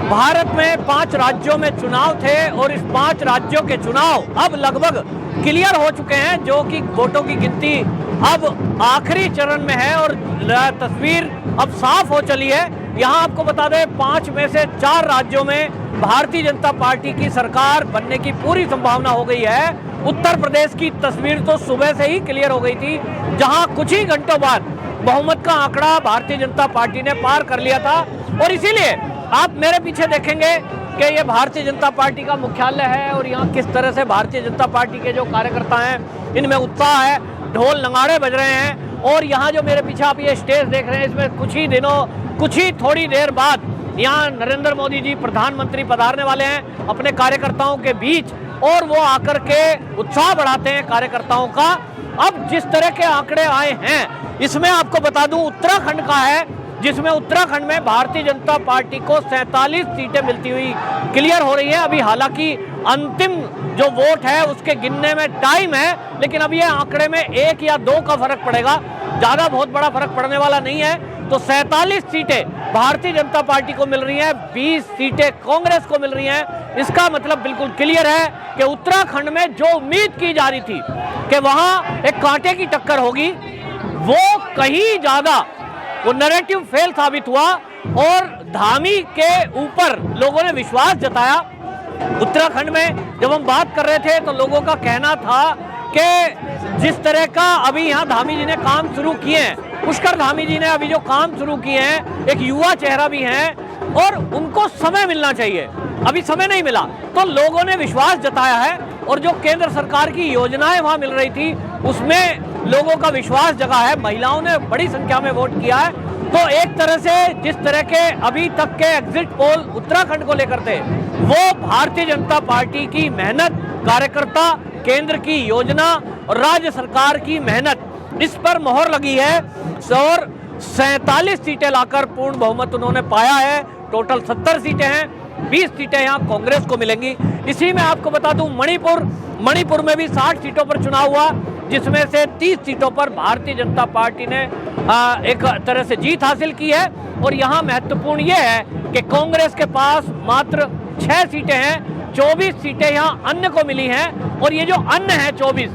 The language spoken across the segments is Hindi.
भारत में 5 राज्यों में चुनाव थे और इस 5 राज्यों के चुनाव अब लगभग क्लियर हो चुके हैं, जो कि वोटों की गिनती अब आखिरी चरण में है और तस्वीर अब साफ हो चली है। यहाँ आपको बता दें 5 में से 4 राज्यों में भारतीय जनता पार्टी की सरकार बनने की पूरी संभावना हो गई है। उत्तर प्रदेश की तस्वीर तो सुबह से ही क्लियर हो गई थी, जहां कुछ ही घंटों बाद बहुमत का आंकड़ा भारतीय जनता पार्टी ने पार कर लिया था। और इसीलिए आप मेरे पीछे देखेंगे कि ये भारतीय जनता पार्टी का मुख्यालय है और यहाँ किस तरह से भारतीय जनता पार्टी के जो कार्यकर्ता हैं इनमें उत्साह है, ढोल नगाड़े बज रहे हैं। और यहाँ जो मेरे पीछे आप ये स्टेज देख रहे हैं, इसमें कुछ ही थोड़ी देर बाद यहाँ नरेंद्र मोदी जी प्रधानमंत्री पधारने वाले हैं अपने कार्यकर्ताओं के बीच, और वो आकर के उत्साह बढ़ाते हैं कार्यकर्ताओं का। अब जिस तरह के आंकड़े आए हैं, इसमें आपको बता दूं उत्तराखंड का है, जिसमें उत्तराखंड में भारतीय जनता पार्टी को 47 सीटें मिलती हुई क्लियर हो रही है। अभी हालांकि अंतिम जो वोट है उसके गिनने में टाइम है, लेकिन अब ये आंकड़े में 1 या 2 का फर्क पड़ेगा, ज़्यादा बहुत बड़ा फर्क पड़ने वाला नहीं है। तो 47 सीटें भारतीय जनता पार्टी को मिल रही हैं, 20 सीटें कांग्रेस को मिल रही हैं। इसका मतलब बिल्कुल क्लियर है कि उत्तराखंड में जो उम्मीद की जा रही थी कि वहाँ एक कांटे की टक्कर होगी, वो कहीं ज़्यादा वो नैरेटिव फेल साबित हुआ और धामी के ऊपर लोगों ने विश्वास जताया। उत्तराखंड में जब हम बात कर रहे थे तो लोगों का कहना था कि जिस तरह का अभी यहाँ धामी जी ने काम शुरू किए हैं, पुष्कर धामी जी ने अभी जो काम शुरू किए हैं, एक युवा चेहरा भी हैं और उनको समय मिलना चाहिए, अभी समय नहीं मिला, तो लोगों ने विश्वास जताया है। और जो केंद्र सरकार की योजनाएं वहां मिल रही थी उसमें लोगों का विश्वास जगा है, महिलाओं ने बड़ी संख्या में वोट किया है। तो एक तरह से जिस तरह के अभी तक के एग्जिट पोल उत्तराखंड को लेकर थे, वो भारतीय जनता पार्टी की मेहनत, कार्यकर्ता, केंद्र की योजना और राज्य सरकार की मेहनत, इस पर मोहर लगी है और 47 सीटें लाकर पूर्ण बहुमत उन्होंने पाया है। टोटल 70 सीटें हैं, 20 सीटें यहाँ कांग्रेस को मिलेंगी। इसी में आपको बता दूं मणिपुर में भी 60 सीटों पर चुनाव हुआ, जिसमें से 30 सीटों पर भारतीय जनता पार्टी ने एक तरह से जीत हासिल की है। और यहाँ महत्वपूर्ण ये है कि कांग्रेस के पास मात्र 6 सीटें हैं, 24 सीटें यहाँ अन्य को मिली हैं। और ये जो अन्य है 24,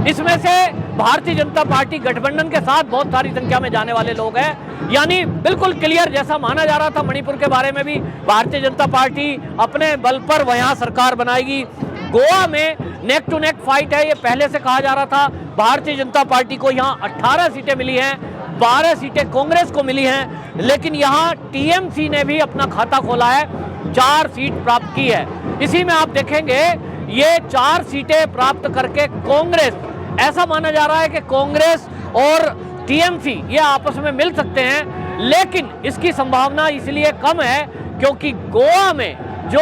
इसमें से भारतीय जनता पार्टी गठबंधन के साथ बहुत सारी संख्या में जाने वाले लोग हैं। यानी बिल्कुल क्लियर, जैसा माना जा रहा था मणिपुर के बारे में भी, भारतीय जनता पार्टी अपने बल पर वहां सरकार बनाएगी। गोवा में नेक टू नेक फाइट है, ये पहले से कहा जा रहा था। भारतीय जनता पार्टी को यहाँ 18 सीटें मिली हैं, 12 सीटें कांग्रेस को मिली हैं, लेकिन यहाँ टीएमसी ने भी अपना खाता खोला है, 4 सीट प्राप्त की है। इसी में आप देखेंगे ये 4 सीटें प्राप्त करके कांग्रेस, ऐसा माना जा रहा है कि कांग्रेस और टीएमसी ये आपस में मिल सकते हैं, लेकिन इसकी संभावना इसलिए कम है क्योंकि गोवा में जो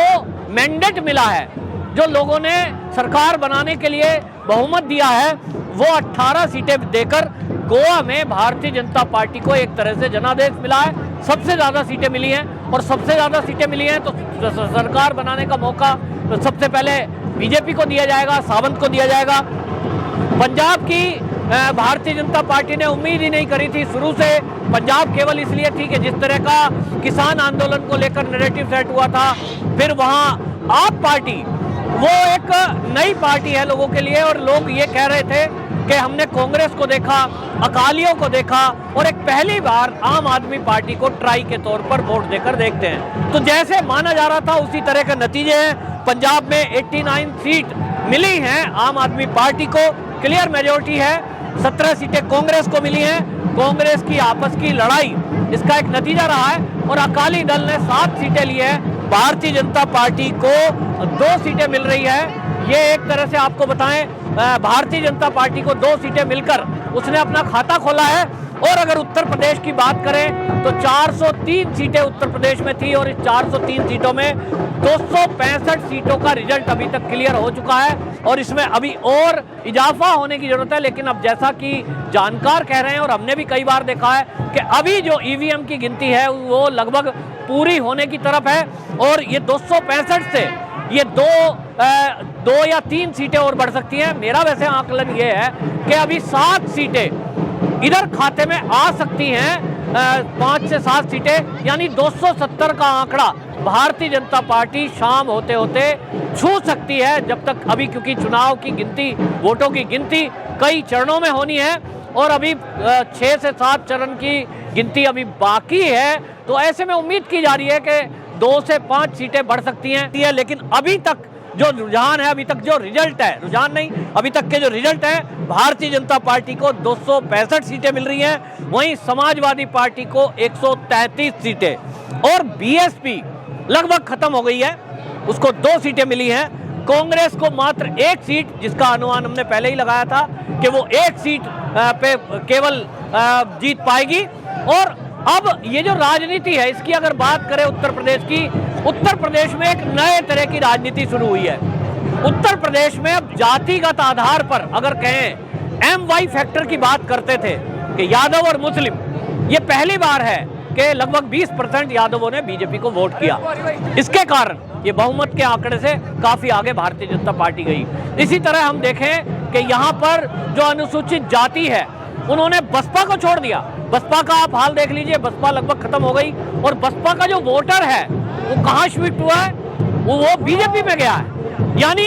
मैंडेट मिला है, जो लोगों ने सरकार बनाने के लिए बहुमत दिया है, वो 18 सीटें देकर गोवा में भारतीय जनता पार्टी को एक तरह से जनादेश मिला है। सबसे ज़्यादा सीटें मिली हैं और सबसे ज़्यादा सीटें मिली हैं तो सरकार बनाने का मौका तो सबसे पहले बीजेपी को दिया जाएगा, सावंत को दिया जाएगा। पंजाब की भारतीय जनता पार्टी ने उम्मीद ही नहीं करी थी शुरू से। पंजाब केवल इसलिए थी कि जिस तरह का किसान आंदोलन को लेकर नैरेटिव सेट हुआ था, फिर वहाँ आप पार्टी वो एक नई पार्टी है लोगों के लिए, और लोग ये कह रहे थे कि हमने कांग्रेस को देखा, अकालियों को देखा, और एक पहली बार आम आदमी पार्टी को ट्राई के तौर पर वोट देकर देखते हैं। तो जैसे माना जा रहा था उसी तरह के नतीजे हैं। पंजाब में 89 सीट मिली हैं आम आदमी पार्टी को, क्लियर मेजोरिटी है। 17 सीटें कांग्रेस को मिली हैं। कांग्रेस की आपस की लड़ाई इसका एक नतीजा रहा है। और अकाली दल ने 7 सीटें ली है, भारतीय जनता पार्टी को 2 सीटें मिल रही है। ये एक तरह से आपको बताएं, भारतीय जनता पार्टी को 2 सीटें मिलकर उसने अपना खाता खोला है। और अगर उत्तर प्रदेश की बात करें तो 403 सीटें उत्तर प्रदेश में थी और इस 403 सीटों में 265 सीटों का रिजल्ट अभी तक क्लियर हो चुका है और इसमें अभी और इजाफा होने की जरूरत है। लेकिन अब जैसा कि जानकार कह रहे हैं और हमने भी कई बार देखा है कि अभी जो ईवीएम की गिनती है वो लगभग पूरी होने की तरफ है और ये 265 से ये दो या 3 सीटें और बढ़ सकती हैं। मेरा वैसे आकलन ये है कि अभी 7 सीटें इधर खाते में आ सकती हैं, 5 से 7 सीटें, यानी 270 का आंकड़ा भारतीय जनता पार्टी शाम होते होते छू सकती है, जब तक अभी, क्योंकि चुनाव की गिनती, वोटों की गिनती कई चरणों में होनी है और अभी 6 से 7 चरण की गिनती अभी बाकी है। तो ऐसे में उम्मीद की जा रही है कि 2 से 5 सीटें बढ़ सकती हैं। लेकिन अभी तक जो रुझान है, अभी तक जो रिजल्ट है, रुझान नहीं, अभी तक के जो रिजल्ट है, भारतीय जनता पार्टी को 265 सीटें मिल रही हैं, वहीं समाजवादी पार्टी को 133 सीटें, और बीएसपी लगभग खत्म हो गई है, उसको 2 सीटें मिली हैं। कांग्रेस को मात्र 1 सीट, जिसका अनुमान हमने पहले ही लगाया था कि वो 1 सीट पे केवल जीत पाएगी। और अब ये जो राजनीति है, इसकी अगर बात करें उत्तर प्रदेश की, उत्तर प्रदेश में एक नए तरह की राजनीति शुरू हुई है। उत्तर प्रदेश में अब जातिगत आधार पर अगर कहें, MY फैक्टर की बात करते थे कि यादव और मुस्लिम, ये पहली बार है कि लगभग 20% यादवों ने बीजेपी को वोट किया। इसके कारण ये बहुमत के आंकड़े से काफी आगे भारतीय जनता पार्टी गई। इसी तरह हम देखें कि यहाँ पर जो अनुसूचित जाति है, उन्होंने बसपा को छोड़ दिया। बसपा का आप हाल देख लीजिए, बसपा लगभग खत्म हो गई, और बसपा का जो वोटर है वो कहाँ शिफ्ट हुआ है, वो बीजेपी में गया है। यानी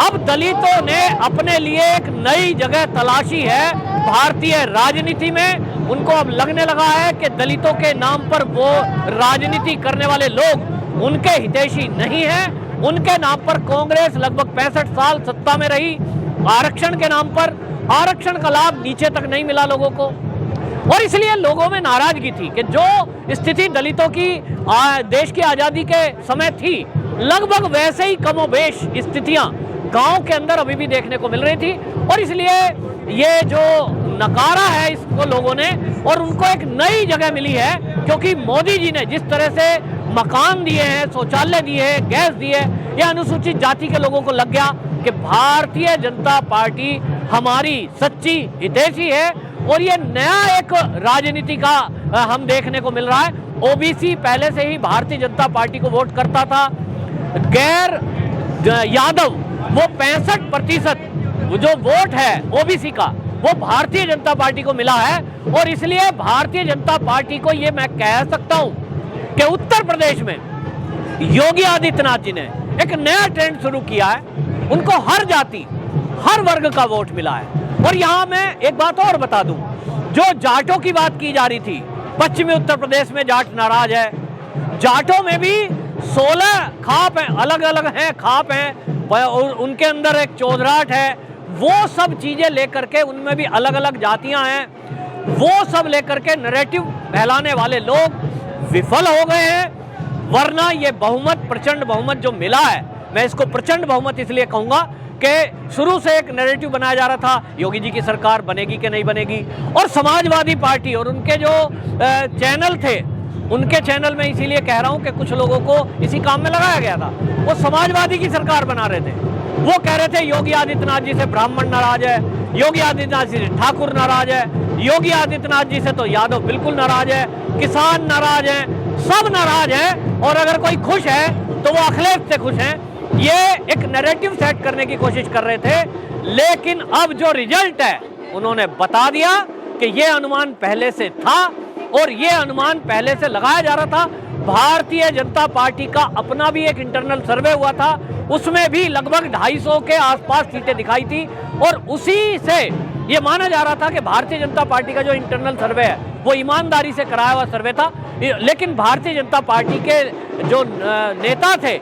अब दलितों ने अपने लिए एक नई जगह तलाशी है भारतीय राजनीति में। उनको अब लगने लगा है कि दलितों के नाम पर वो राजनीति करने वाले लोग उनके हितैषी नहीं है। उनके नाम पर कांग्रेस लगभग 65 साल सत्ता में रही, आरक्षण के नाम पर। आरक्षण का लाभ नीचे तक नहीं मिला लोगों को, और इसलिए लोगों में नाराजगी थी कि जो स्थिति दलितों की देश की आजादी के समय थी, लगभग वैसे ही कमोबेश स्थितियां गांव के अंदर अभी भी देखने को मिल रही थी। और इसलिए ये जो नकारा है इसको लोगों ने, और उनको एक नई जगह मिली है, क्योंकि मोदी जी ने जिस तरह से मकान दिए हैं, शौचालय दिए हैं, गैस दिए, ये अनुसूचित जाति के लोगों को लग गया कि भारतीय जनता पार्टी हमारी सच्ची हितैषी है। और ये नया एक राजनीति का हम देखने को मिल रहा है। ओबीसी पहले से ही भारतीय जनता पार्टी को वोट करता था। गैर यादव वो 65% जो वोट है ओबीसी का, वो भारतीय जनता पार्टी को मिला है। और इसलिए भारतीय जनता पार्टी को ये मैं कह सकता हूं कि उत्तर प्रदेश में योगी आदित्यनाथ जी ने एक नया ट्रेंड शुरू किया है। उनको हर जाति, हर वर्ग का वोट मिला है। और यहां मैं एक बात और बता दूं, जो जाटों की बात की जा रही थी, पश्चिमी उत्तर प्रदेश में जाट नाराज है। जाटों में भी 16 खाप हैं, अलग अलग हैं, खाप हैं, उनके अंदर एक चौधराट है। वो सब चीजें लेकर के, उनमें भी अलग अलग जातियां हैं, वो सब लेकर के नैरेटिव फैलाने वाले लोग विफल हो गए हैं। वरना ये बहुमत, प्रचंड बहुमत जो मिला है, मैं इसको प्रचंड बहुमत इसलिए कहूंगा कि शुरू से एक नैरेटिव बनाया जा रहा था, योगी जी की सरकार बनेगी कि नहीं बनेगी। और समाजवादी पार्टी और उनके जो चैनल थे, उनके चैनल में इसीलिए कह रहा हूं कि कुछ लोगों को इसी काम में लगाया गया था। वो समाजवादी की सरकार बना रहे थे। वो कह रहे थे योगी आदित्यनाथ जी से ब्राह्मण नाराज है, योगी आदित्यनाथ जी से ठाकुर नाराज है, योगी आदित्यनाथ जी से तो यादव बिल्कुल नाराज है, किसान नाराज है, सब नाराज है। और अगर कोई खुश है तो वो अखिलेश से खुश है। ये एक नैरेटिव सेट करने की कोशिश कर रहे थे। लेकिन अब जो रिजल्ट है, उन्होंने बता दिया कि ये अनुमान पहले से था, और ये अनुमान पहले से लगाया जा रहा था। भारतीय जनता पार्टी का अपना भी एक इंटरनल सर्वे हुआ था, उसमें भी लगभग 250 के आसपास सीटें दिखाई थी। और उसी से ये माना जा रहा था कि भारतीय जनता पार्टी का जो इंटरनल सर्वे है वो ईमानदारी से कराया हुआ सर्वे था। लेकिन भारतीय जनता पार्टी के जो नेता थे,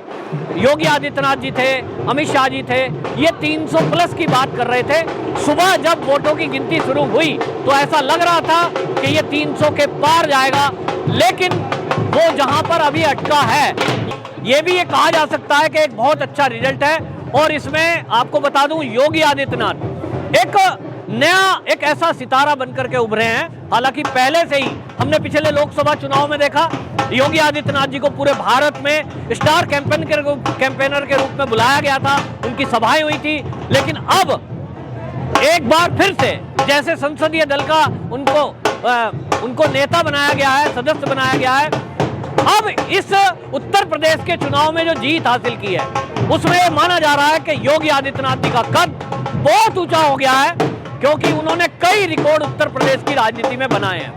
योगी आदित्यनाथ जी थे, अमित शाह जी थे, ये 300 प्लस की बात कर रहे थे। सुबह जब वोटों की गिनती शुरू हुई तो ऐसा लग रहा था कि ये 300 के पार जाएगा। लेकिन वो जहां पर अभी अटका है, ये भी ये कहा जा सकता है कि एक बहुत अच्छा रिजल्ट है। और इसमें आपको बता दूं, योगी आदित्यनाथ एक नया, एक ऐसा सितारा बनकर के उभरे हैं। हालांकि पहले से ही हमने पिछले लोकसभा चुनाव में देखा, योगी आदित्यनाथ जी को पूरे भारत में स्टार कैंपेनर के रूप में बुलाया गया था, उनकी सभाएं हुई थी। लेकिन अब एक बार फिर से जैसे संसदीय दल का उनको नेता बनाया गया है, सदस्य बनाया गया है, अब इस उत्तर प्रदेश के चुनाव में जो जीत हासिल की है, उसमें माना जा रहा है कि योगी आदित्यनाथ जी का कद बहुत ऊंचा हो गया है, क्योंकि उन्होंने कई रिकॉर्ड उत्तर प्रदेश की राजनीति में बनाए हैं।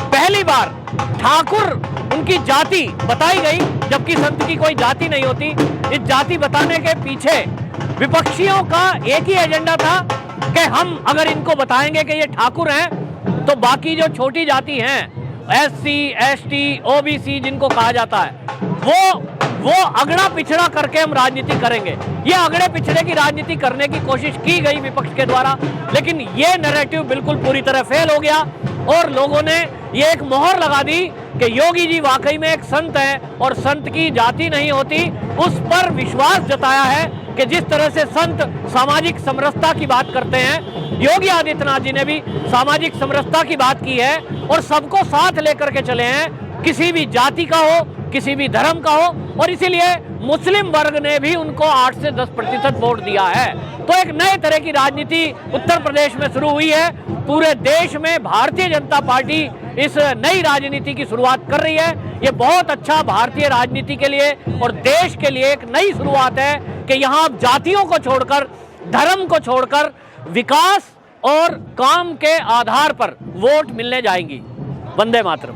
पहली बार ठाकुर उनकी जाति बताई गई, जबकि संत की कोई जाति नहीं होती। इस जाति बताने के पीछे विपक्षियों का एक ही एजेंडा था कि हम अगर इनको बताएंगे कि ये ठाकुर हैं तो बाकी जो छोटी जाति हैं, SC, ST, OBC जिनको कहा जाता है, वो अगड़ा पिछड़ा करके हम राजनीति करेंगे। ये अगड़े पिछड़े की राजनीति करने की कोशिश की गई विपक्ष के द्वारा, लेकिन ये नैरेटिव बिल्कुल पूरी तरह फेल हो गया और लोगों ने ये एक मोहर लगा दी कि योगी जी वाकई में एक संत है और संत की जाति नहीं होती। उस पर विश्वास जताया है कि जिस तरह से संत सामाजिक समरसता की बात करते हैं, योगी आदित्यनाथ जी ने भी सामाजिक समरसता की बात की है और सबको साथ लेकर के चले हैं, किसी भी जाति का हो, किसी भी धर्म का हो। और इसीलिए मुस्लिम वर्ग ने भी उनको 8 से 10% वोट दिया है। तो एक नए तरह की राजनीति उत्तर प्रदेश में शुरू हुई है। पूरे देश में भारतीय जनता पार्टी इस नई राजनीति की शुरुआत कर रही है। ये बहुत अच्छा भारतीय राजनीति के लिए और देश के लिए एक नई शुरुआत है कि यहाँ अब जातियों को छोड़कर, धर्म को छोड़कर विकास और काम के आधार पर वोट मिलने जाएंगी। वंदे मातरम।